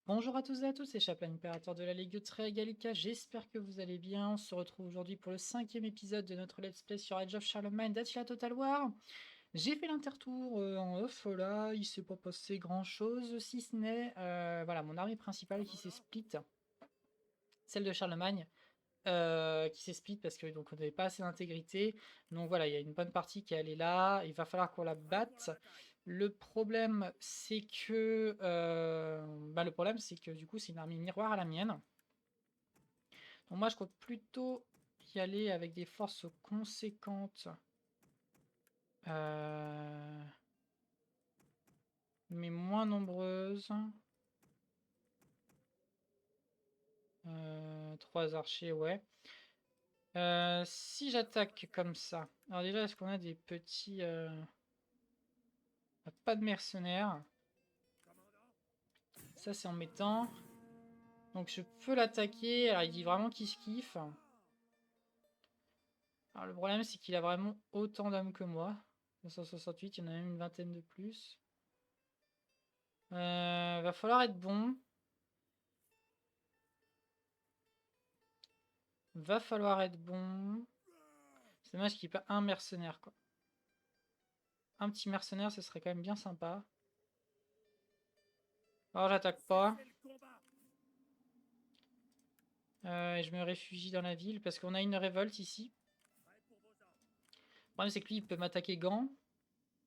Bonjour à tous et à tous, c'est Chaplin, impérateur de la Ligue de Tréa Gallica. J'espère que vous allez bien. On se retrouve aujourd'hui pour le 5e épisode de notre Let's Play sur Age of Charlemagne d'Attila Total War. J'ai fait l'intertour en off, là, il s'est pas passé grand chose, si ce n'est voilà, mon armée principale qui s'est split, celle de Charlemagne, qui s'est split parce que donc on n'avait pas assez d'intégrité. Donc voilà, il y a une bonne partie qui est allée là. Il va falloir qu'on la batte. Le problème, c'est que du coup, c'est une armée miroir à la mienne. Donc moi, je compte plutôt y aller avec des forces conséquentes, mais moins nombreuses. 3 archers, ouais. Si j'attaque comme ça, alors déjà, est-ce qu'on a des petits... pas de mercenaires. Ça, c'est embêtant. Donc, je peux l'attaquer. Alors, il dit vraiment qu'il se kiffe. Alors, le problème, c'est qu'il a vraiment autant d'hommes que moi. 268, il y en a même une vingtaine de plus. Va falloir être bon. Va falloir être bon. C'est dommage qu'il n'y ait pas un mercenaire, quoi. Un petit mercenaire, ce serait quand même bien sympa. Alors, j'attaque pas. Et je me réfugie dans la ville parce qu'on a une révolte ici. Le problème, c'est que lui, il peut m'attaquer Gand.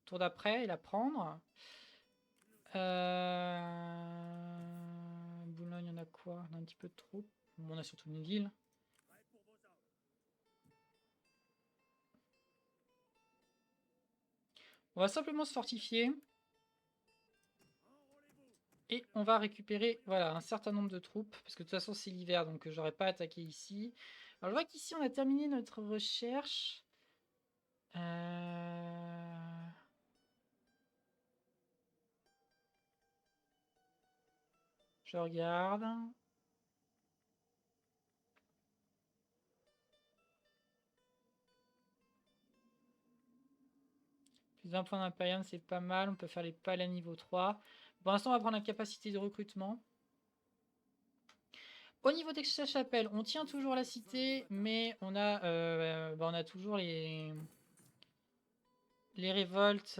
Tour d'après et la prendre. Boulogne, on a quoi? On a un petit peu de troupes. Bon, on a surtout une ville. On va simplement se fortifier. Et on va récupérer voilà, un certain nombre de troupes. Parce que de toute façon, c'est l'hiver, donc j'aurais pas attaqué ici. Alors, je vois qu'ici, on a terminé notre recherche. Je regarde. Plus 20 points d'impérium, c'est pas mal. On peut faire les palais niveau 3. Pour l'instant, on va prendre la capacité de recrutement. Au niveau d'Aix-la-Chapelle, on tient toujours la cité, mais on a toujours les révoltes.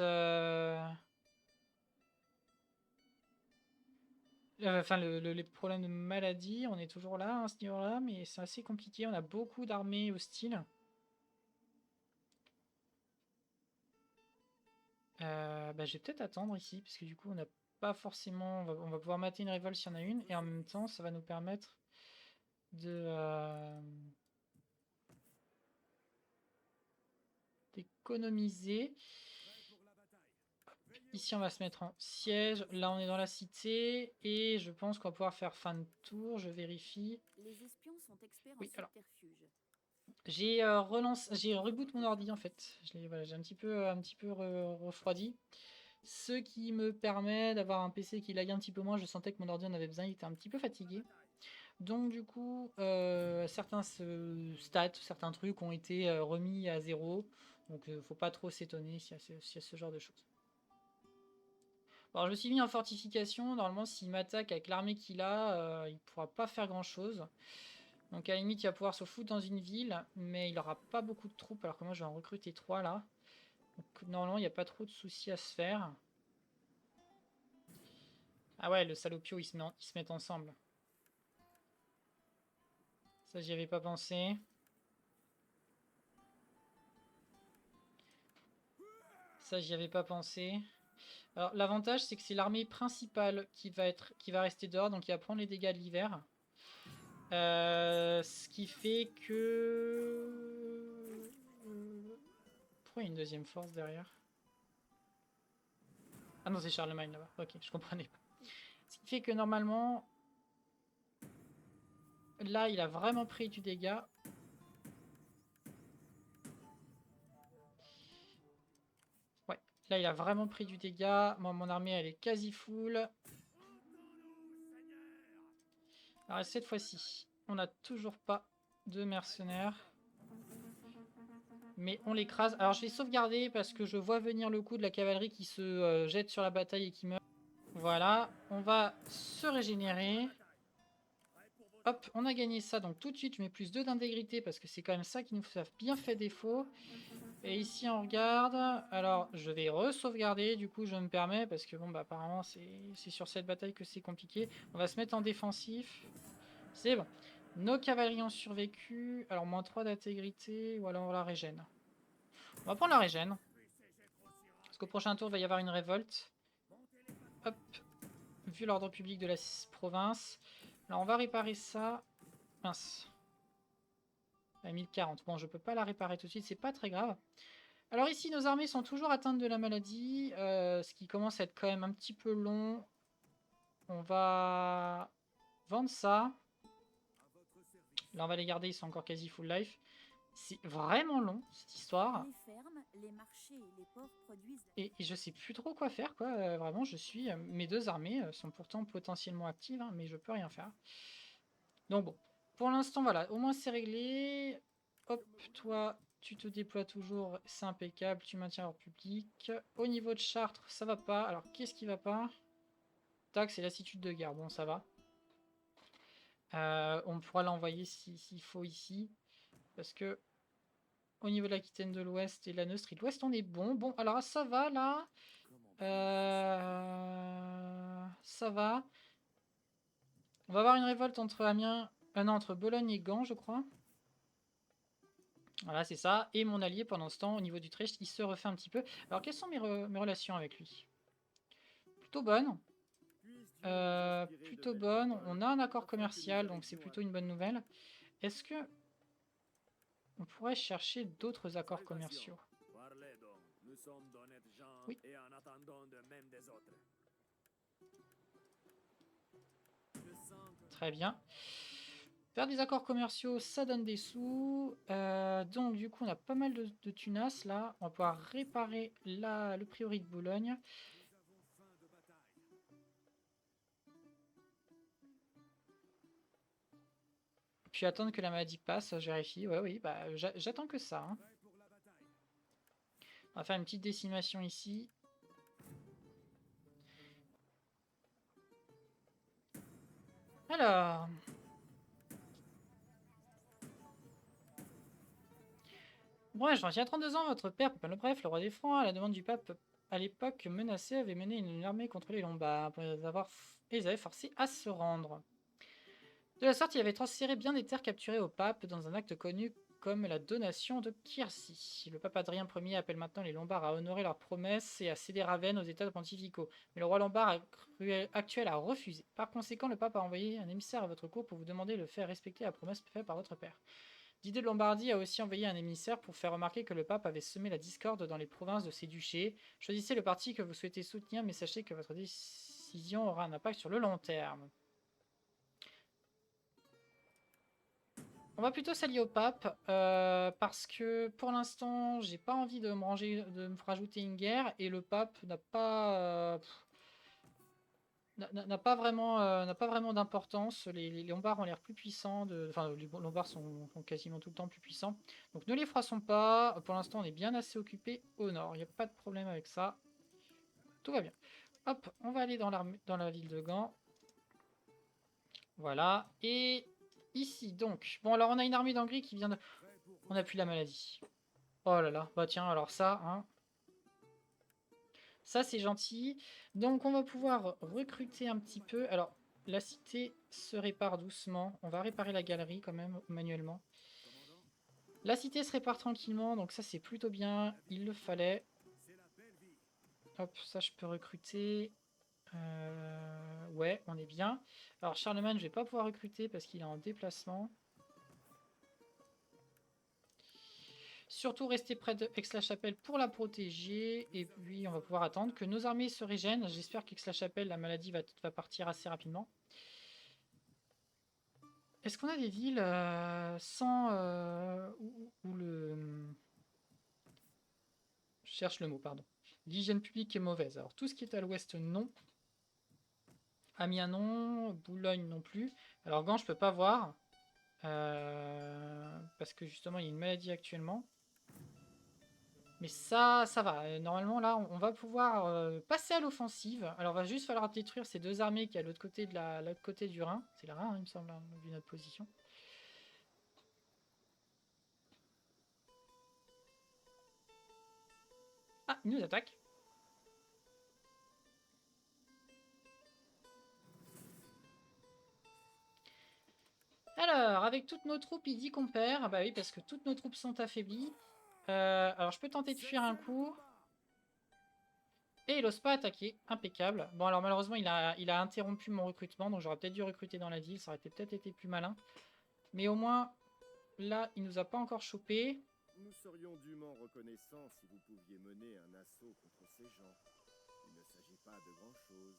Enfin, les problèmes de maladie. On est toujours là à ce niveau-là, mais c'est assez compliqué. On a beaucoup d'armées hostiles. Je vais peut-être attendre ici, parce que du coup, on n'a pas forcément. On va pouvoir mater une révolte s'il y en a une, et en même temps, ça va nous permettre d'économiser. Ici, on va se mettre en siège. Là, on est dans la cité. Et je pense qu'on va pouvoir faire fin de tour. Je vérifie. Les espions sont experts en Oui, alors. subterfuge. J'ai reboot mon ordi en fait. Voilà, j'ai un petit peu refroidi. Ce qui me permet d'avoir un PC qui lag un petit peu moins. Je sentais que mon ordi en avait besoin, il était un petit peu fatigué. Donc du coup, certains stats, certains trucs ont été remis à zéro. Donc faut pas trop s'étonner s'il y a ce genre de choses. Alors je me suis mis en fortification. Normalement, s'il m'attaque avec l'armée qu'il a, il pourra pas faire grand chose. Donc à la limite, il va pouvoir se foutre dans une ville, mais il aura pas beaucoup de troupes, alors que moi je vais en recruter 3 là. Donc normalement, il n'y a pas trop de soucis à se faire. Ah ouais, le salopio, ils se mettent ensemble. Ça, j'y avais pas pensé. Ça, j'y avais pas pensé. Alors l'avantage, c'est que c'est l'armée principale qui va rester dehors, donc il va prendre les dégâts de l'hiver. Ce qui fait que... Pourquoi il y a une deuxième force derrière? Ah non, c'est Charlemagne là-bas. Ok, je comprenais pas. Ce qui fait que normalement, là, il a vraiment pris du dégât. Ouais, là, il a vraiment pris du dégât. Moi, mon armée, elle est quasi full. Alors, cette fois-ci, on n'a toujours pas de mercenaires. Mais on l'écrase. Alors, je vais sauvegarder parce que je vois venir le coup de la cavalerie qui se jette sur la bataille et qui meurt. Voilà, on va se régénérer. Hop, on a gagné ça, donc tout de suite je mets plus 2 d'intégrité parce que c'est quand même ça qui nous a bien fait défaut. Et ici on regarde, alors je vais re-sauvegarder, du coup je me permets parce que bon bah apparemment c'est sur cette bataille que c'est compliqué. On va se mettre en défensif, c'est bon. Nos cavaleries ont survécu, alors moins 3 d'intégrité ou alors la régène. On va prendre la régène, parce qu'au prochain tour il va y avoir une révolte. Hop, vu l'ordre public de la province. Alors on va réparer ça, mince. À 1040. Bon, je peux pas la réparer tout de suite, c'est pas très grave. Alors ici, nos armées sont toujours atteintes de la maladie, ce qui commence à être quand même un petit peu long. On va vendre ça. Là, on va les garder, ils sont encore quasi full life. C'est vraiment long, cette histoire. Les fermes, les marchés et les pauvres produisent... Et je sais plus trop quoi faire, quoi. Vraiment, je suis... mes deux armées sont pourtant potentiellement actives, hein, mais je peux rien faire. Donc bon, pour l'instant, voilà. Au moins, c'est réglé. Hop, toi, tu te déploies toujours. C'est impeccable. Tu maintiens l'ordre public. Au niveau de Chartres, ça va pas. Alors, qu'est-ce qui va pas? Tac, c'est lassitude de guerre. Bon, ça va. On pourra l'envoyer s'il faut ici. Parce que au niveau de l'Aquitaine de l'Ouest et la Neustrie de l'Ouest, on est bon. Bon, alors ça va là. Ça va. On va avoir une révolte entre Amiens... non, entre Bologne et Gand, je crois. Voilà, c'est ça. Et mon allié, pendant ce temps, au niveau d'Utrecht, il se refait un petit peu. Alors, quelles sont mes relations avec lui? Plutôt bonnes. Plutôt bonnes. On a un accord commercial, donc c'est plutôt une bonne nouvelle. Est-ce que on pourrait chercher d'autres accords commerciaux? Oui. Très bien. Faire des accords commerciaux, ça donne des sous. Donc, du coup, on a pas mal de tunas là. On va pouvoir réparer le prieuré de Boulogne. Puis attendre que la maladie passe, je vérifie. Ouais, oui, bah, j'attends que ça. Hein. On va faire une petite décimation ici. Alors. Bref, il y a 32 ans, votre père, Pépin le Bref, le roi des Francs, à la demande du pape à l'époque menacé, avait mené une armée contre les Lombards. Ils avaient forcé à se rendre. De la sorte, il avait transféré bien des terres capturées au pape dans un acte connu comme la donation de Quercy. Le pape Adrien Ier appelle maintenant les Lombards à honorer leurs promesses et à céder Ravenne aux États pontificaux. Mais le roi lombard actuel a refusé. Par conséquent, le pape a envoyé un émissaire à votre cour pour vous demander de faire respecter la promesse faite par votre père. Didier de Lombardie a aussi envoyé un émissaire pour faire remarquer que le pape avait semé la discorde dans les provinces de ses duchés. Choisissez le parti que vous souhaitez soutenir, mais sachez que votre décision aura un impact sur le long terme. On va plutôt s'allier au pape parce que pour l'instant j'ai pas envie de me rajouter une guerre et le pape n'a pas vraiment d'importance. Les Lombards ont l'air plus puissants, enfin les Lombards sont quasiment tout le temps plus puissants. Donc ne les froissons pas. Pour l'instant on est bien assez occupé au nord. Il n'y a pas de problème avec ça. Tout va bien. Hop, on va aller dans la ville de Gand. Voilà. Et ici donc. Bon alors on a une armée d'Hongrie qui vient de... On n'a plus la maladie. Oh là là, bah tiens, alors ça, hein. Ça, c'est gentil. Donc, on va pouvoir recruter un petit peu. Alors, la cité se répare doucement. On va réparer la galerie quand même, manuellement. La cité se répare tranquillement, donc ça, c'est plutôt bien. Il le fallait. Hop, ça, je peux recruter. Ouais, on est bien. Alors, Charlemagne, je vais pas pouvoir recruter parce qu'il est en déplacement. Surtout rester près de Aix-la-Chapelle pour la protéger. Et puis on va pouvoir attendre que nos armées se régènent. J'espère qu'Aix-la-Chapelle, la maladie va partir assez rapidement. Est-ce qu'on a des villes sans... où le... Je cherche le mot, pardon. L'hygiène publique est mauvaise. Alors tout ce qui est à l'ouest, non. Amiens, non. Boulogne, non plus. Alors Gand, je peux pas voir. Parce que justement, il y a une maladie actuellement. Mais ça va. Normalement, là, on va pouvoir passer à l'offensive. Alors, va juste falloir détruire ces deux armées qui est à l'autre côté, l'autre côté du Rhin. C'est le Rhin, hein, il me semble, hein, vu notre position. Ah, ils nous attaquent. Alors, avec toutes nos troupes, il dit qu'on perd. Ah bah oui, parce que toutes nos troupes sont affaiblies. Alors, je peux tenter de fuir un coup. Et il n'ose pas attaquer. Impeccable. Bon, alors malheureusement, il a interrompu mon recrutement. Donc, j'aurais peut-être dû recruter dans la ville. Ça aurait peut-être été plus malin. Mais au moins, là, il nous a pas encore chopé. Nous serions dûment reconnaissants si vous pouviez mener un assaut contre ces gens. Il ne s'agit pas de grand-chose.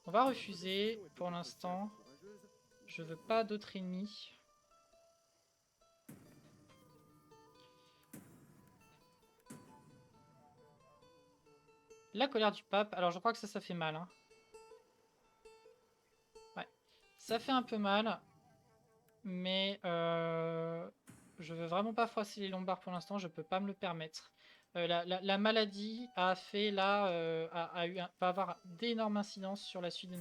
On va refuser pour l'instant. Je veux pas d'autres ennemis. La colère du pape. Alors je crois que ça fait mal. Hein. Ouais. Ça fait un peu mal. Mais je veux vraiment pas froisser les Lombards pour l'instant. Je peux pas me le permettre. La maladie a fait là, va avoir d'énormes incidences sur la suite,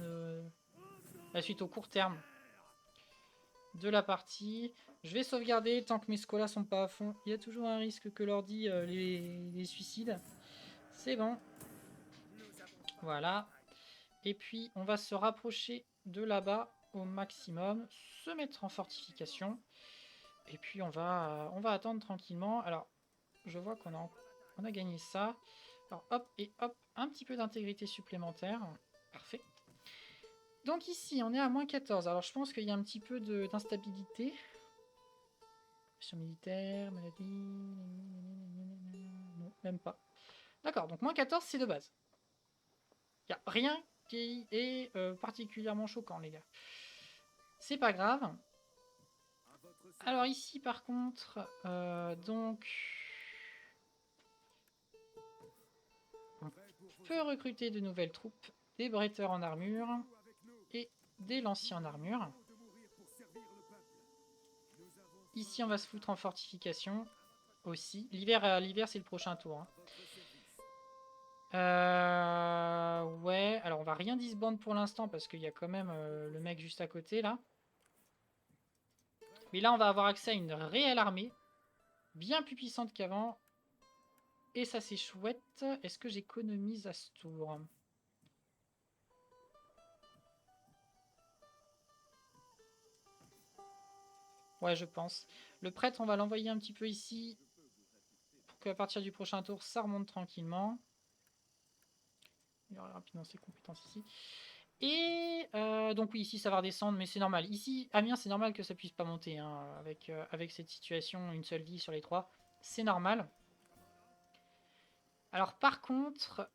la suite au court terme de la partie. Je vais sauvegarder tant que mes scolas sont pas à fond. Il y a toujours un risque que l'ordi les suicide. C'est bon. Voilà. Et puis on va se rapprocher de là-bas au maximum. Se mettre en fortification. Et puis on va attendre tranquillement. Alors je vois qu'on a gagné ça. Alors hop et hop. Un petit peu d'intégrité supplémentaire. Parfait. Donc ici on est à moins 14. Alors je pense qu'il y a un petit peu d'instabilité. Militaire, maladie. Non, même pas. D'accord, donc moins 14, c'est de base. Il n'y a rien qui est particulièrement choquant, les gars. C'est pas grave. Alors ici, par contre, donc... on peut recruter de nouvelles troupes, des bretteurs en armure et des lanciers en armure. Ici, on va se foutre en fortification aussi. L'hiver, c'est le prochain tour. Hein. Ouais, alors on va rien disband pour l'instant parce qu'il y a quand même le mec juste à côté là. Mais là, on va avoir accès à une réelle armée, bien plus puissante qu'avant. Et ça, c'est chouette. Est-ce que j'économise à ce tour? Ouais, je pense. Le prêtre, on va l'envoyer un petit peu ici pour qu'à partir du prochain tour, ça remonte tranquillement. Il y aura rapidement ses compétences ici. Et donc oui, ici ça va redescendre, mais c'est normal. Ici, Amiens, c'est normal que ça puisse pas monter hein, avec cette situation, une seule vie sur les trois. C'est normal. Alors par contre,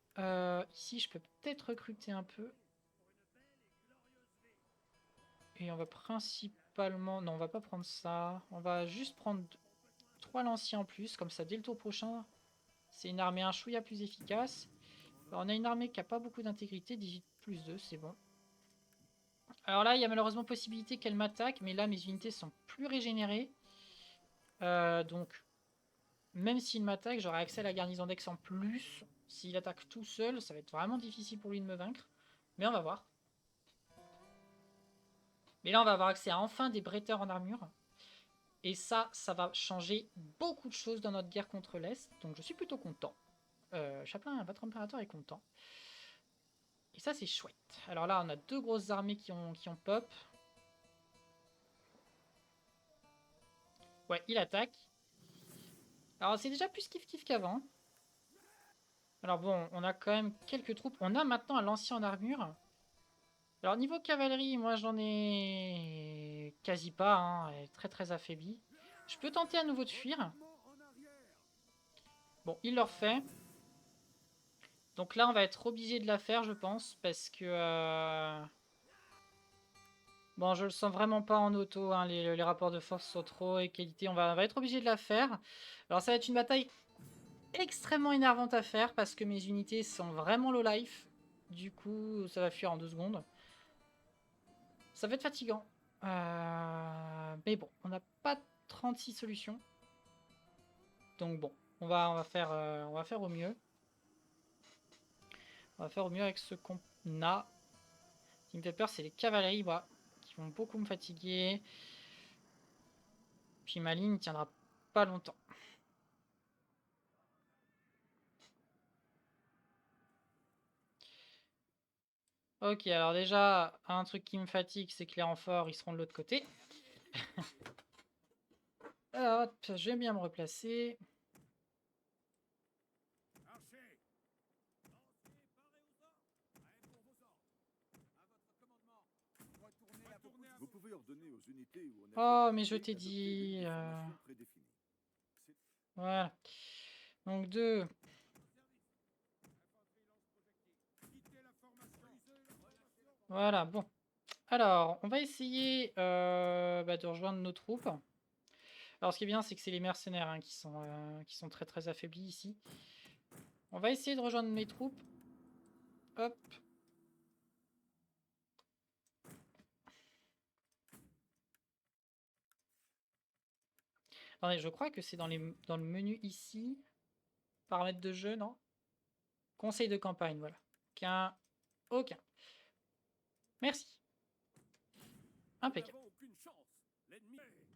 ici je peux peut-être recruter un peu. Et on va principalement... Non, on va pas prendre ça. On va juste prendre 3 lanciers en plus, comme ça dès le tour prochain. C'est une armée un chouïa plus efficace. Alors, on a une armée qui a pas beaucoup d'intégrité, 18 plus 2, c'est bon. Alors là, il y a malheureusement possibilité qu'elle m'attaque, mais là, mes unités sont plus régénérées. Donc, même s'il m'attaque, j'aurai accès à la garnison d'Aix en plus. S'il attaque tout seul, ça va être vraiment difficile pour lui de me vaincre. Mais on va voir. Mais là, on va avoir accès à enfin des bretteurs en armure. Et ça va changer beaucoup de choses dans notre guerre contre l'Est. Donc je suis plutôt content. Chaplin, votre impérateur est content. Et ça, c'est chouette. Alors là, on a deux grosses armées qui ont pop. Ouais, il attaque. Alors c'est déjà plus kiff-kiff qu'avant. Alors bon, on a quand même quelques troupes. On a maintenant un lancier en armure. Alors niveau cavalerie, moi j'en ai quasi pas. Hein, elle est très très affaiblie. Je peux tenter à nouveau de fuir. Bon, il le refait. Donc là, on va être obligé de la faire, je pense, parce que... Bon, je le sens vraiment pas en auto, hein, les rapports de force sont trop égalité. On va être obligé de la faire. Alors ça va être une bataille extrêmement énervante à faire, parce que mes unités sont vraiment low life. Du coup, ça va fuir en 2 secondes. Ça va être fatigant. Mais bon, on n'a pas 36 solutions. Donc bon, on va faire au mieux. On va faire au mieux avec ce qu'on a. Ce qui me fait peur, c'est les cavaleries, bah, qui vont beaucoup me fatiguer. Puis ma ligne tiendra pas longtemps. Ok, alors déjà, un truc qui me fatigue, c'est que les renforts, ils seront de l'autre côté. Alors, hop, je vais bien me replacer. Vous pouvez ordonner aux unités où on Oh, mais je t'ai dit... prédéfinies. Voilà. Donc 2. Voilà, bon. Alors, on va essayer de rejoindre nos troupes. Alors, ce qui est bien, c'est que c'est les mercenaires hein, qui sont très très affaiblis ici. On va essayer de rejoindre mes troupes. Hop. Attendez, je crois que c'est dans le menu ici. Paramètres de jeu, non? Conseil de campagne, voilà. Aucun. Merci. Impeccable.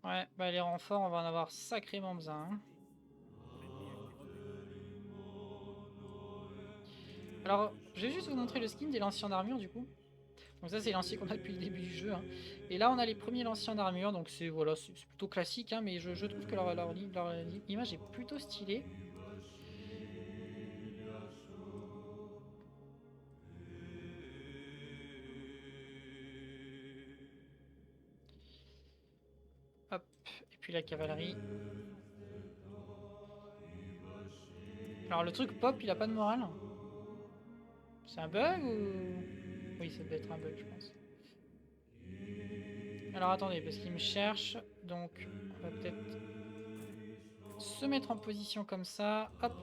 Ouais, bah les renforts, on va en avoir sacrément besoin. Hein. Alors, je vais juste vous montrer le skin des lanciers d'armure du coup. Donc ça, c'est les lanciers qu'on a depuis le début du jeu. Hein. Et là, on a les premiers lanciers d'armure, donc c'est voilà, c'est plutôt classique, hein, mais je trouve que leur image est plutôt stylée. Hop, et puis la cavalerie. Alors le truc pop, il a pas de morale. C'est un bug ou... Oui, ça doit être un bug, je pense. Alors attendez, parce qu'il me cherche, donc on va peut-être se mettre en position comme ça. Hop,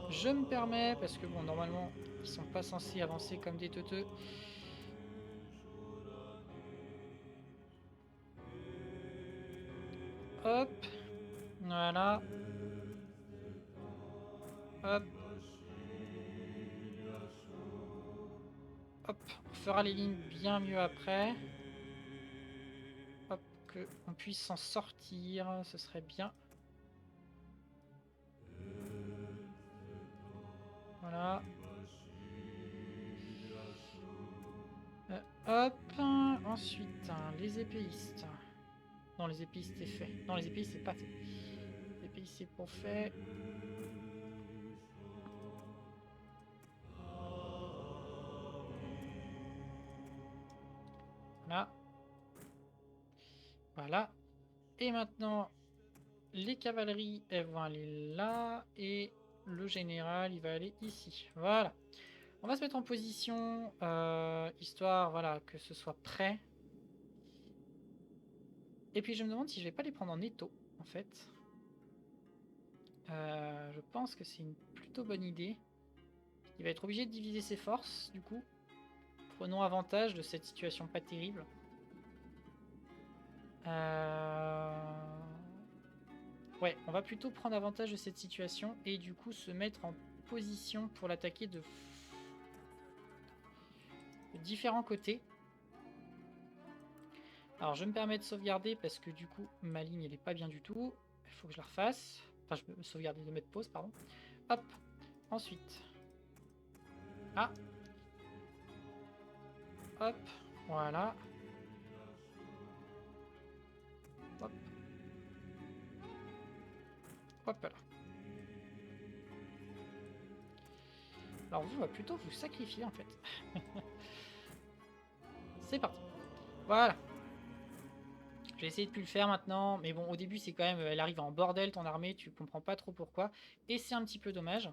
je me permets, parce que bon, normalement, ils sont pas censés avancer comme des teuteux. Hop, voilà. Hop. Hop, on fera les lignes bien mieux après. Hop, qu'on puisse s'en sortir, ce serait bien. Voilà. Hop, ensuite, les épéistes. Non, les épéistes c'est fait. Non, les épéistes c'est pas fait. Les épéistes c'est pour fait. Voilà. Voilà. Et maintenant, les cavaleries, elles vont aller là. Et le général, il va aller ici. Voilà. On va se mettre en position, histoire voilà, que ce soit prêt. Et puis je me demande si je vais pas les prendre en étau, en fait. Je pense que c'est une plutôt bonne idée. Il va être obligé de diviser ses forces, du coup. Prenons avantage de cette situation pas terrible. Ouais, on va plutôt prendre avantage de cette situation et du coup se mettre en position pour l'attaquer de différents côtés. Alors je me permets de sauvegarder parce que du coup ma ligne elle est pas bien du tout. Il faut que je la refasse. Enfin je peux sauvegarder de mettre pause, pardon. Hop, ensuite. Ah. Hop, voilà. Hop. Hop là. Alors vous, on va plutôt vous sacrifier en fait. C'est parti. Voilà. Je vais essayer de plus le faire maintenant. Mais bon, au début, c'est quand même... Elle arrive en bordel, ton armée. Tu comprends pas trop pourquoi. Et c'est un petit peu dommage.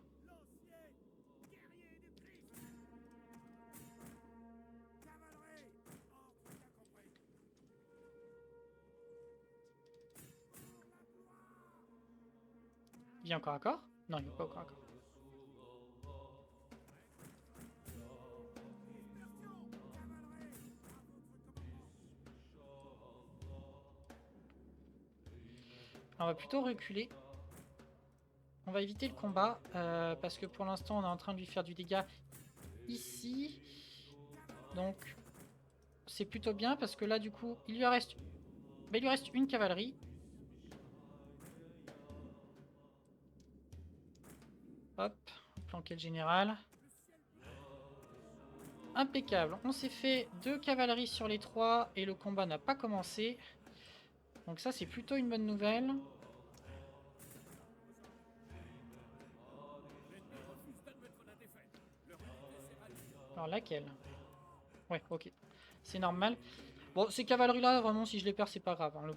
Il vient encore à corps? Non, il n'est pas encore à corps. On va plutôt reculer. on va éviter le combat parce que pour l'instant on est en train de lui faire du dégât ici. Donc c'est plutôt bien parce que là du coup il lui reste une cavalerie. Hop, planquer le général. Impeccable. On s'est fait 2 cavaleries sur les 3 et le combat n'a pas commencé. Donc ça c'est plutôt une bonne nouvelle. Alors laquelle? Ouais, ok. C'est normal. Bon, ces cavaleries-là, vraiment, si je les perds, c'est pas grave. Hein.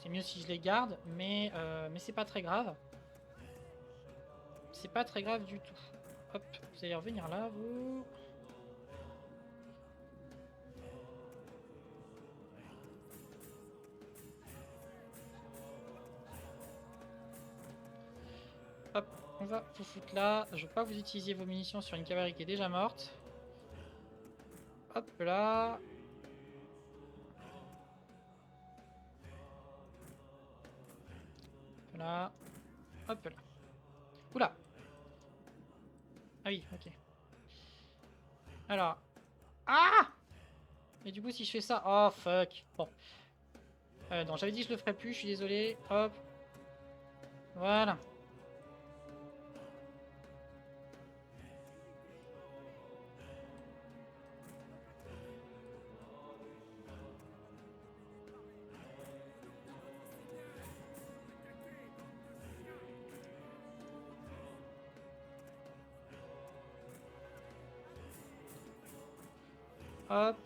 C'est mieux si je les garde, mais c'est pas très grave. C'est pas très grave du tout. Hop, vous allez revenir là, vous. Hop, on va vous foutre là. Je veux pas que vous utilisiez vos munitions sur une cavalerie qui est déjà morte. Hop là. Là. Hop là. Oula. Ah oui, ok. Alors. Ah! Et du coup, si je fais ça... Oh, fuck. Bon. Non, j'avais dit que je le ferais plus, je suis désolé. Hop. Voilà. Hop.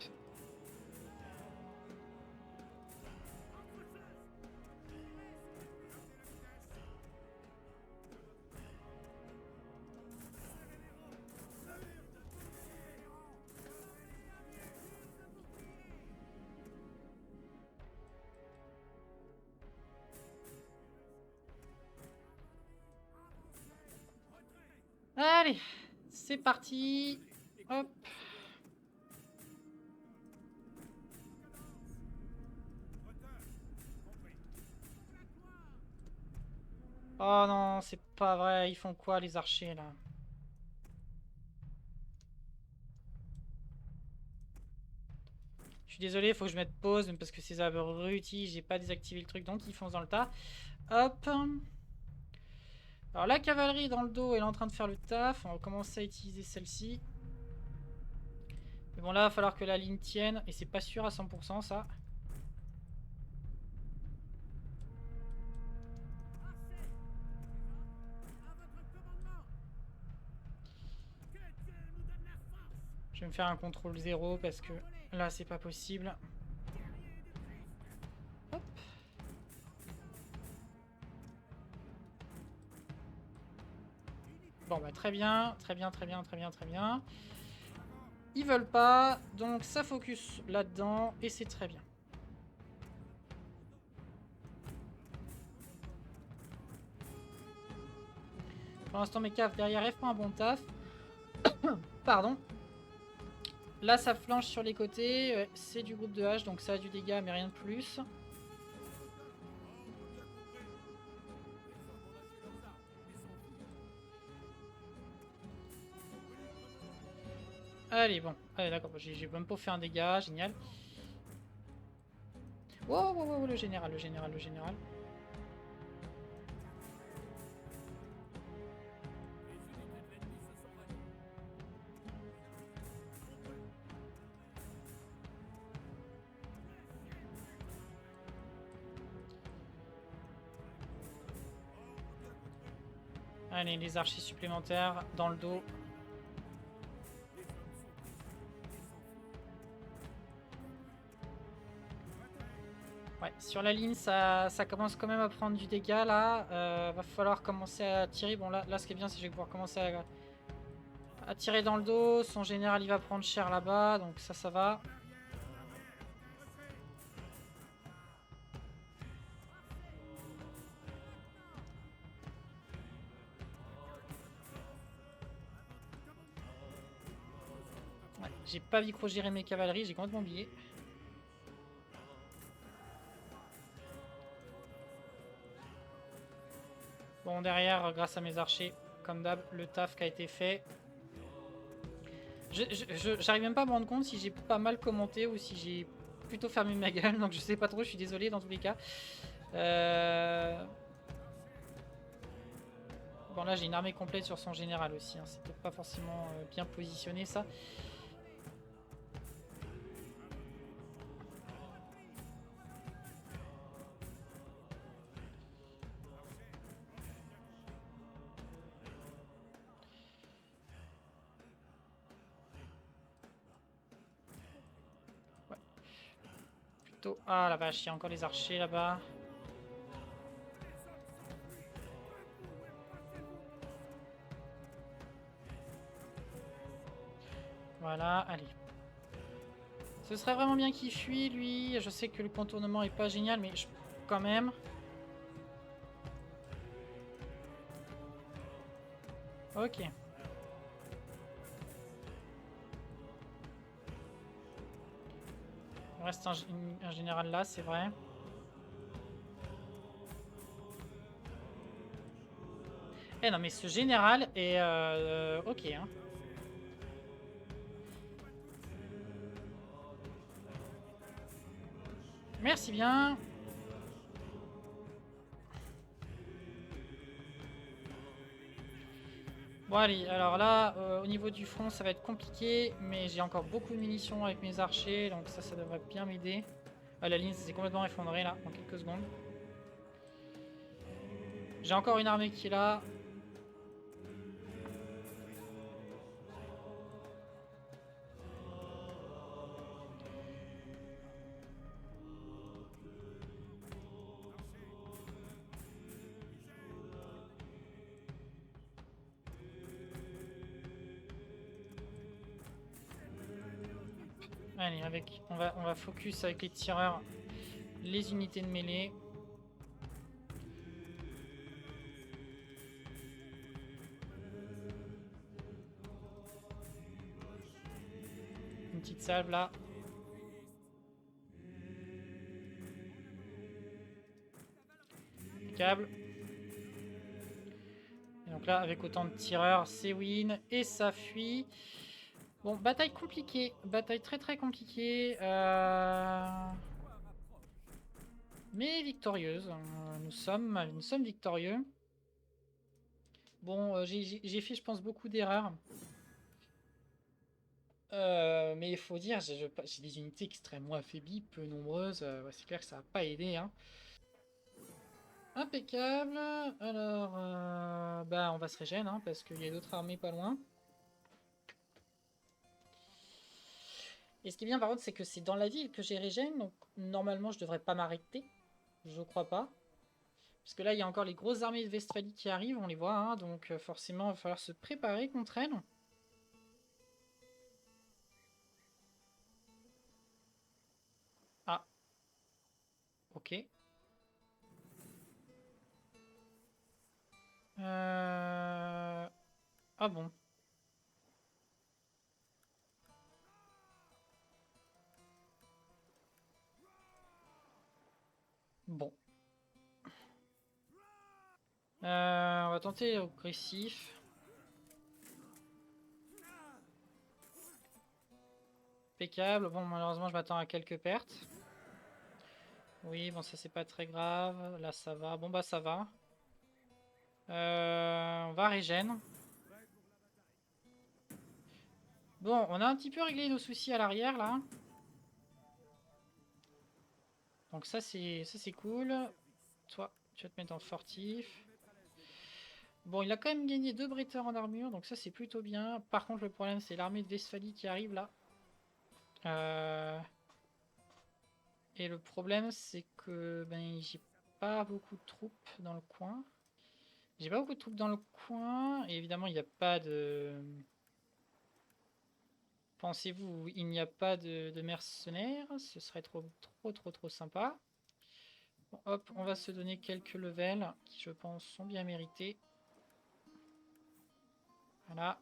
Allez, c'est parti. Hop. Oh non, c'est pas vrai. Ils font quoi les archers là? Je suis désolé, faut que je mette pause parce que ces abrutis, j'ai pas désactivé le truc donc ils foncent dans le tas. Hop. Alors la cavalerie dans le dos, elle est en train de faire le taf. On va commencer à utiliser celle-ci. Mais bon là, il va falloir que la ligne tienne et c'est pas sûr à 100% ça. Je vais me faire un contrôle 0 parce que là c'est pas possible. Hop. Bon bah très bien, très bien, très bien, très bien, très bien. Ils veulent pas, donc ça focus là-dedans et c'est très bien. Pour l'instant mes caves derrière font un bon taf. Pardon. Là ça flanche sur les côtés, c'est du groupe de H donc ça a du dégât mais rien de plus. Allez bon, allez d'accord, j'ai même pas fait un dégât, génial. Wow, wow, wow, le général, le général, le général. Allez, les archers supplémentaires dans le dos. Ouais, sur la ligne, ça commence quand même à prendre du dégât là. Va falloir commencer à tirer. Bon, là ce qui est bien, c'est que je vais pouvoir commencer à tirer dans le dos. Son général, il va prendre cher là-bas. Donc ça va. Ouais, j'ai pas micro-géré mes cavaleries, j'ai complètement oublié. Bon, derrière, grâce à mes archers, comme d'hab, le taf qui a été fait. J'arrive même pas à me rendre compte si j'ai pas mal commenté ou si j'ai plutôt fermé ma gueule. Donc je sais pas trop, je suis désolé dans tous les cas. Bon, là j'ai une armée complète sur son général aussi. Hein. C'est peut-être pas forcément bien positionné ça. Ouais. Plutôt... Ah la vache, il y a encore les archers là-bas. Voilà, allez. Ce serait vraiment bien qu'il fuit, lui. Je sais que le contournement est pas génial, mais quand même. Ok. Il reste un général là, c'est vrai. Eh non, mais ce général est... ok, hein. Merci bien. Bon allez, alors là, au niveau du front, ça va être compliqué, mais j'ai encore beaucoup de munitions avec mes archers, donc ça devrait bien m'aider. Ah, la ligne s'est complètement effondrée là, en quelques secondes. J'ai encore une armée qui est là. Allez, on va focus avec les tireurs, les unités de mêlée. Une petite salve là. Câble. Et donc là, avec autant de tireurs, c'est win et ça fuit. Bon, bataille compliquée, bataille très très compliquée. Mais victorieuse. Nous sommes victorieux. Bon, j'ai fait, je pense, beaucoup d'erreurs. Mais il faut dire, j'ai des unités extrêmement affaiblies, peu nombreuses. Ouais, c'est clair que ça n'a pas aidé. Hein. Impeccable. Alors, bah, on va se régénérer hein, parce qu'il y a d'autres armées pas loin. Et ce qui est bien par contre, c'est que c'est dans la ville que j'ai régène, donc normalement je devrais pas m'arrêter. Je crois pas. Parce que là, il y a encore les grosses armées de Westphalie qui arrivent, on les voit, hein, donc forcément, il va falloir se préparer contre elles. Ah, ok. Ah bon. Bon. On va tenter agressif. Impeccable. Bon, malheureusement, je m'attends à quelques pertes. Oui, bon, ça c'est pas très grave. Là, ça va. Bon, bah, ça va. On va régène. Bon, on a un petit peu réglé nos soucis à l'arrière, là. Donc ça, c'est cool. Toi, tu vas te mettre en fortif. Bon, il a quand même gagné 2 bretteurs en armure, donc ça, c'est plutôt bien. Par contre, le problème, c'est l'armée de Westphalie qui arrive, là. Et le problème, c'est que ben, j'ai pas beaucoup de troupes dans le coin. J'ai pas beaucoup de troupes dans le coin. Et évidemment, il n'y a pas de... Pensez-vous, il n'y a pas de mercenaires. Ce serait trop sympa. Bon, hop, on va se donner quelques levels qui, je pense, sont bien mérités. Voilà.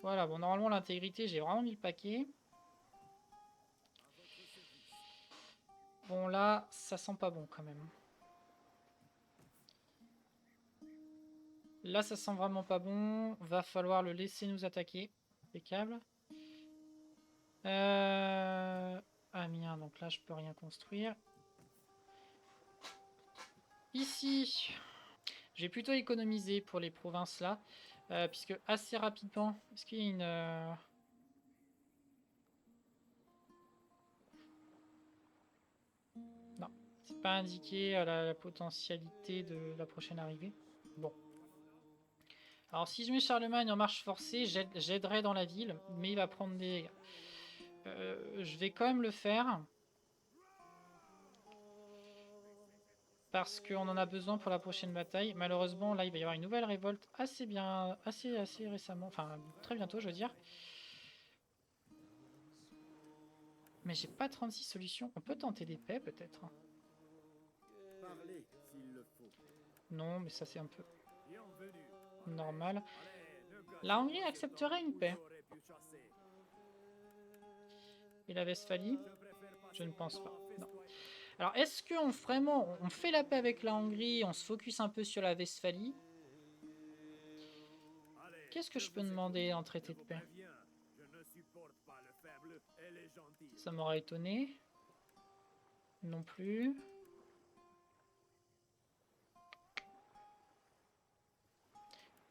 Voilà, bon, normalement, l'intégrité, j'ai vraiment mis le paquet. Bon, là, ça sent pas bon, quand même. Là, ça sent vraiment pas bon. Va falloir le laisser nous attaquer. Impeccable. Amiens, donc là, je peux rien construire. Ici, j'ai plutôt économisé pour les provinces là. Puisque assez rapidement... Est-ce qu'il y a une... Non, c'est pas indiqué la potentialité de la prochaine arrivée. Bon. Alors si je mets Charlemagne en marche forcée, j'aiderai dans la ville, mais il va prendre des dégâts. Je vais quand même le faire. Parce qu'on en a besoin pour la prochaine bataille. Malheureusement, là, il va y avoir une nouvelle révolte assez récemment. Enfin, très bientôt, je veux dire. Mais j'ai pas 36 solutions. On peut tenter des paix, peut-être. Parlez s'il le faut. Non, mais ça, c'est un peu normal. La Hongrie accepterait une paix. Et la Westphalie? Je ne pense pas. Non. Alors, est-ce qu'on vraiment... On fait la paix avec la Hongrie, on se focus un peu sur la Westphalie? Qu'est-ce que je peux demander en traité de paix? Ça m'aurait étonné. Non plus.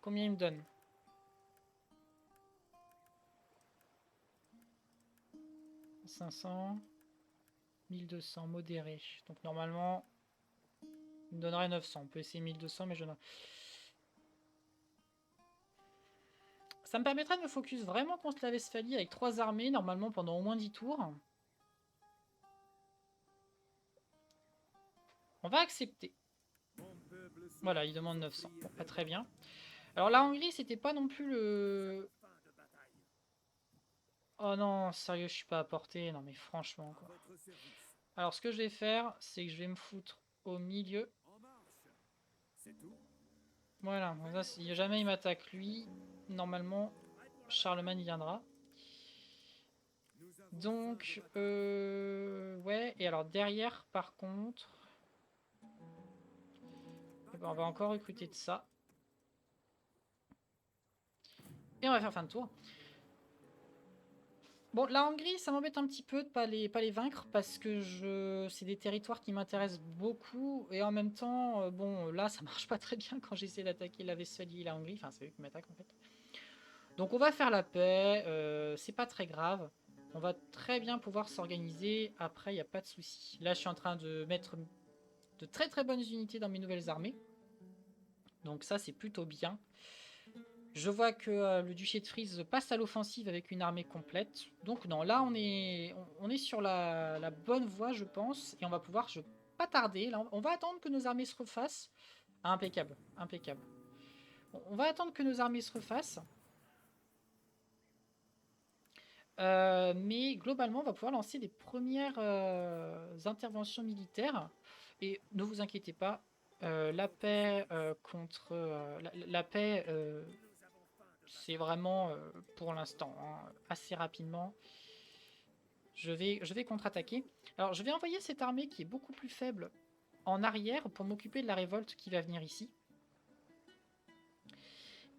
Combien il me donne? 500. 1200, modéré. Donc normalement, il me donnerait 900. On peut essayer 1200, mais je n'ai... Ça me permettra de me focus vraiment contre la Westphalie avec 3 armées, normalement pendant au moins 10 tours. On va accepter. Voilà, il demande 900. Bon, pas très bien. Alors la Hongrie, c'était pas non plus le... Oh non, sérieux, je suis pas à portée. Non mais franchement, quoi. Alors ce que je vais faire, c'est que je vais me foutre au milieu. Voilà, là, si jamais il m'attaque lui, normalement, Charlemagne viendra. Donc, ouais, et alors derrière, par contre, eh ben, on va encore recruter de ça. Et on va faire fin de tour. Bon, la Hongrie, ça m'embête un petit peu de pas les vaincre parce que c'est des territoires qui m'intéressent beaucoup et en même temps, bon, là, ça marche pas très bien quand j'essaie d'attaquer la Westphalie et la Hongrie. Enfin, c'est eux qui m'attaquent en fait. Donc, on va faire la paix. C'est pas très grave. On va très bien pouvoir s'organiser. Après, il n'y a pas de souci. Là, je suis en train de mettre de très très bonnes unités dans mes nouvelles armées. Donc ça, c'est plutôt bien. Je vois que le duché de Frise passe à l'offensive avec une armée complète. Donc non, là, on est sur la bonne voie, je pense. Et on va pouvoir pas tarder. Là, on va attendre que nos armées se refassent. Ah, impeccable, impeccable. On va attendre que nos armées se refassent. Mais globalement, on va pouvoir lancer des premières interventions militaires. Et ne vous inquiétez pas, la paix contre... la paix, c'est vraiment pour l'instant, hein, assez rapidement. Je vais contre-attaquer. Alors, je vais envoyer cette armée qui est beaucoup plus faible en arrière pour m'occuper de la révolte qui va venir ici.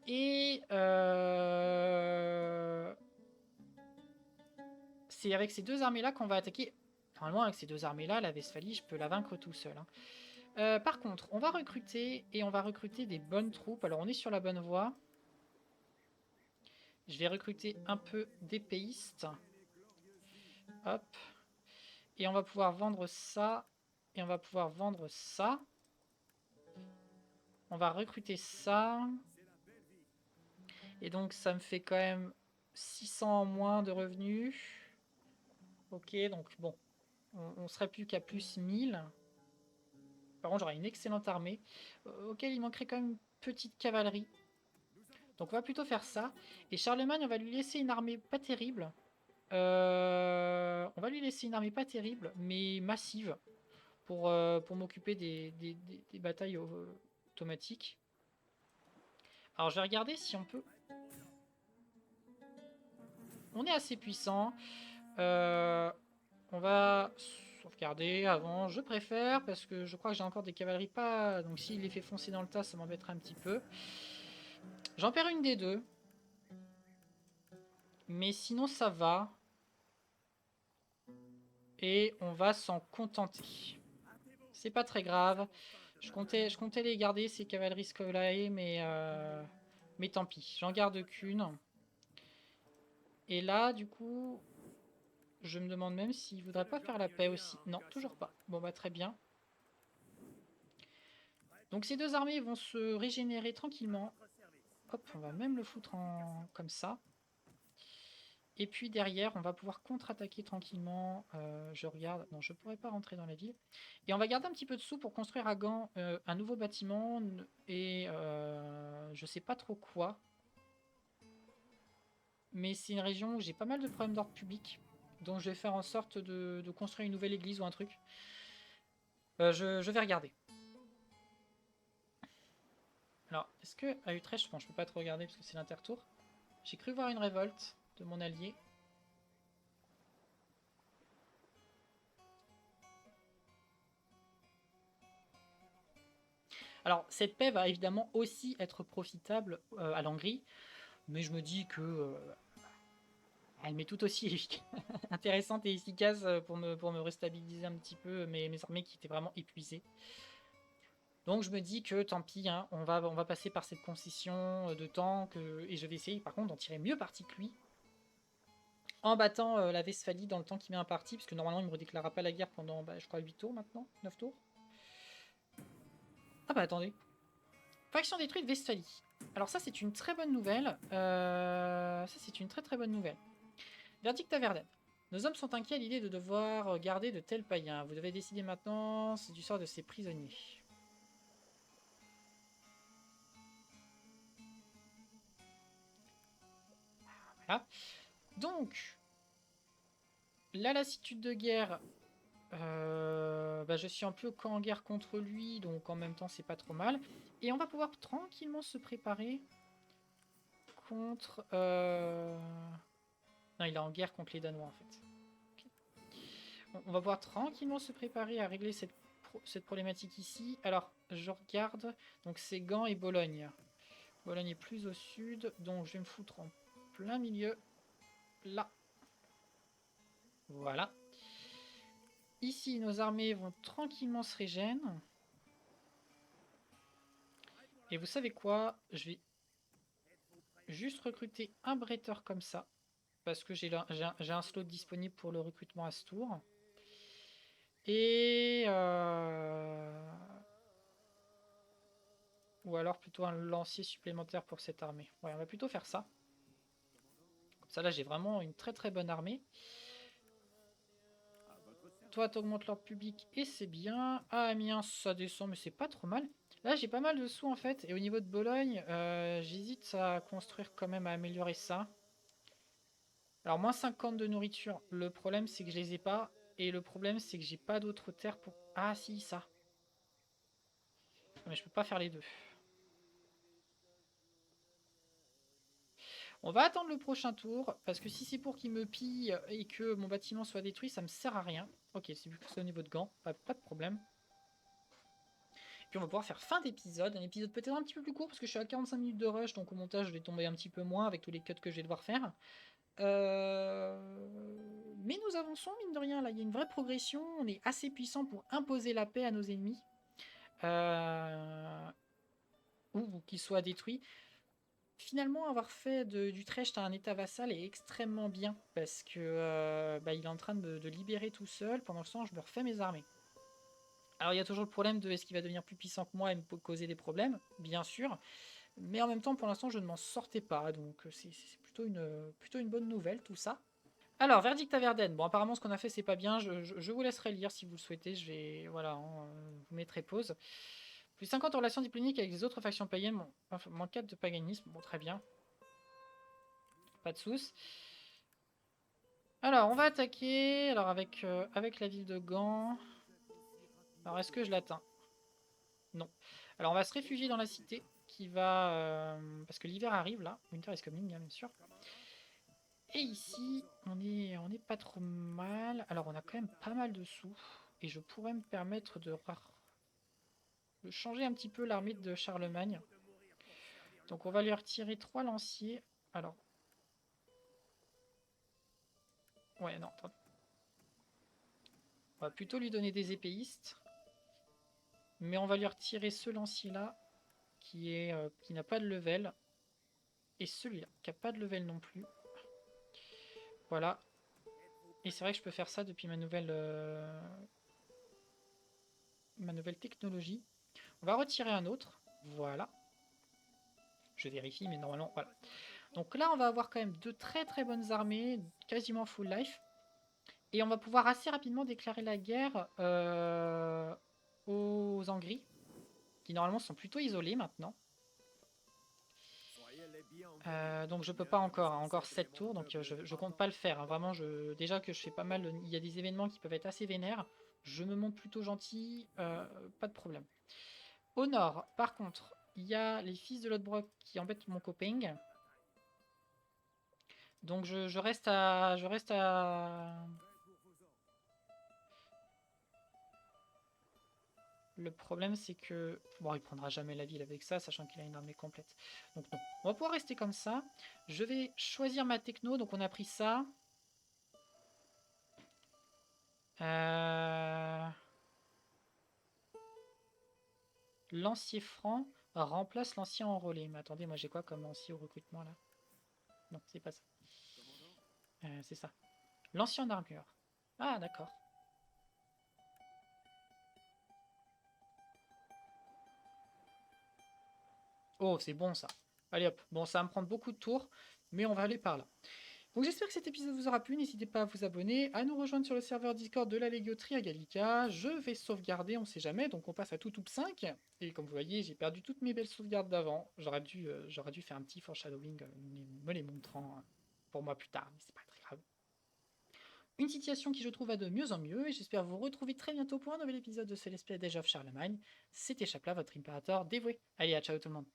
Et... c'est avec ces deux armées-là qu'on va attaquer. Normalement, avec ces deux armées-là, la Westphalie, je peux la vaincre tout seul. Hein. Par contre, on va recruter, et on va recruter des bonnes troupes. Alors, on est sur la bonne voie. Je vais recruter un peu d'épéistes. Hop. Et on va pouvoir vendre ça. Et on va pouvoir vendre ça. On va recruter ça. Et donc, ça me fait quand même 600 en moins de revenus. Ok, donc bon. On serait plus qu'à plus 1000. Par contre, j'aurai une excellente armée. Auquel il manquerait quand même une petite cavalerie. Donc on va plutôt faire ça. Et Charlemagne, on va lui laisser une armée pas terrible. On va lui laisser une armée pas terrible, mais massive. Pour m'occuper des batailles automatiques. Alors je vais regarder si on peut... On est assez puissant. On va sauvegarder avant. Je préfère parce que je crois que j'ai encore des cavaleries pas... Donc s'il les fait foncer dans le tas, ça m'embêterait un petit peu. J'en perds une des deux. Mais sinon, ça va. Et on va s'en contenter. C'est pas très grave. Je comptais les garder, ces cavaleries Scolae, mais tant pis. J'en garde qu'une. Et là, du coup, je me demande même s'il voudrait pas faire la paix aussi. Non, toujours pas. Bon, bah très bien. Donc ces deux armées vont se régénérer tranquillement. Hop, on va même le foutre en comme ça. Et puis derrière, on va pouvoir contre-attaquer tranquillement. Je regarde. Non, je pourrais pas rentrer dans la ville. Et on va garder un petit peu de sous pour construire à Gand un nouveau bâtiment. Et je sais pas trop quoi. Mais c'est une région où j'ai pas mal de problèmes d'ordre public. Donc je vais faire en sorte de construire une nouvelle église ou un truc. Je vais regarder. Alors, est-ce que à Utrecht, bon, je peux pas trop regarder parce que c'est l'intertour. J'ai cru voir une révolte de mon allié. Alors, cette paix va évidemment aussi être profitable à l'Hongrie, mais je me dis que elle m'est tout aussi intéressante et efficace pour me restabiliser un petit peu mes armées qui étaient vraiment épuisées. Donc je me dis que tant pis, hein, on va passer par cette concession de temps et je vais essayer par contre d'en tirer mieux parti que lui en battant la Westphalie dans le temps qui m'est imparti, parce que normalement il ne me redéclarera pas la guerre pendant, je crois, 8 tours maintenant, 9 tours. Ah bah attendez. Faction détruite Westphalie. Alors ça c'est une très bonne nouvelle. Ça c'est une très très bonne nouvelle. Verdict à Verden. Nos hommes sont inquiets à l'idée de devoir garder de tels païens. Vous devez décider maintenant du sort de ces prisonniers. Voilà. Donc, la lassitude de guerre, je suis un peu en guerre contre lui, donc en même temps c'est pas trop mal. Et on va pouvoir tranquillement se préparer contre... Non, il est en guerre contre les Danois en fait. Okay. On va pouvoir tranquillement se préparer à régler cette problématique ici. Alors, je regarde, donc c'est Gand et Bologne. Bologne est plus au sud, donc je vais me foutre en plein milieu, là. Voilà. Ici, nos armées vont tranquillement se régénérer. Et vous savez quoi? Je vais juste recruter un bretteur comme ça. Parce que j'ai un slot disponible pour le recrutement à ce tour. Et... Ou alors plutôt un lancier supplémentaire pour cette armée. Ouais, on va plutôt faire ça. Comme ça, là, j'ai vraiment une très très bonne armée. Toi, t'augmentes l'ordre public et c'est bien. À Amiens, ça descend, mais c'est pas trop mal. Là, j'ai pas mal de sous en fait. Et au niveau de Bologne, j'hésite à construire quand même, à améliorer ça. Alors, moins 50 de nourriture. Le problème, c'est que je les ai pas. Et le problème, c'est que j'ai pas d'autres terres pour... Ah, si, ça. Mais je peux pas faire les deux. On va attendre le prochain tour, parce que si c'est pour qu'il me pille et que mon bâtiment soit détruit, ça me sert à rien. Ok, c'est vu que c'est au niveau de Gand, pas de problème. Puis on va pouvoir faire fin d'épisode, un épisode peut-être un petit peu plus court, parce que je suis à 45 minutes de rush, donc au montage je vais tomber un petit peu moins avec tous les cuts que je vais devoir faire. Mais nous avançons, mine de rien, là il y a une vraie progression, on est assez puissant pour imposer la paix à nos ennemis. Ou qu'ils soient détruits. Finalement, avoir fait d'Utrecht un état vassal est extrêmement bien parce que il est en train de libérer tout seul. Pendant ce temps, je me refais mes armées. Alors, il y a toujours le problème de est-ce qu'il va devenir plus puissant que moi et me causer des problèmes, bien sûr. Mais en même temps, pour l'instant, je ne m'en sortais pas. Donc, c'est plutôt une bonne nouvelle, tout ça. Alors, verdict à Verden. Bon, apparemment, ce qu'on a fait, c'est pas bien. Je vous laisserai lire si vous le souhaitez. Je vais, voilà, vous mettrez pause. Plus 50 en relations diplomatiques avec les autres factions païennes. Bon, enfin, moins 4 de paganisme. Bon, très bien. Pas de soucis. Alors, on va attaquer. Alors, avec la ville de Gand. Alors, est-ce que je l'atteins? Non. Alors, on va se réfugier dans la cité. Qui va... parce que l'hiver arrive, là. Winter is coming, bien sûr. Et ici, on est pas trop mal. Alors, on a quand même pas mal de sous. Et je pourrais me permettre de changer un petit peu l'armée de Charlemagne. Donc on va lui retirer 3 lanciers. Alors. Ouais, non, attends. On va plutôt lui donner des épéistes. Mais on va lui retirer ce lancier-là, qui n'a pas de level. Et celui-là, qui n'a pas de level non plus. Voilà. Et c'est vrai que je peux faire ça depuis ma nouvelle technologie. On va retirer un autre. Voilà. Je vérifie, mais normalement, voilà. Donc là, on va avoir quand même de très très bonnes armées, quasiment full life. Et on va pouvoir assez rapidement déclarer la guerre aux Angris, qui normalement sont plutôt isolés maintenant. Donc je peux pas encore, hein, encore 7 tours, donc je compte pas le faire. Hein. Vraiment, déjà que je fais pas mal, il y a des événements qui peuvent être assez vénères. Je me montre plutôt gentil, pas de problème. Au nord, par contre, il y a les fils de Lodbrok qui embêtent mon copain. Donc je reste à... Le problème c'est que... Bon, il prendra jamais la ville avec ça, sachant qu'il a une armée complète. Donc non, on va pouvoir rester comme ça. Je vais choisir ma techno, donc on a pris ça. Lancier franc remplace l'ancien enrôlé. Mais attendez, moi j'ai quoi comme lancier au recrutement là? Non, c'est pas ça. C'est ça. L'ancien en armure. Ah, d'accord. Oh, c'est bon ça. Allez hop. Bon, ça va me prendre beaucoup de tours, mais on va aller par là. Donc j'espère que cet épisode vous aura plu. N'hésitez pas à vous abonner, à nous rejoindre sur le serveur Discord de la Legio Triagalica. Je vais sauvegarder, on sait jamais, donc on passe à tout 5. Et comme vous voyez, j'ai perdu toutes mes belles sauvegardes d'avant. J'aurais dû faire un petit foreshadowing me les montrant pour moi plus tard, mais c'est pas très grave. Une situation qui je trouve va de mieux en mieux, et j'espère vous retrouver très bientôt pour un nouvel épisode de Celeste Age of Charlemagne. C'était Chapla, votre impérateur dévoué. Allez, à ciao tout le monde.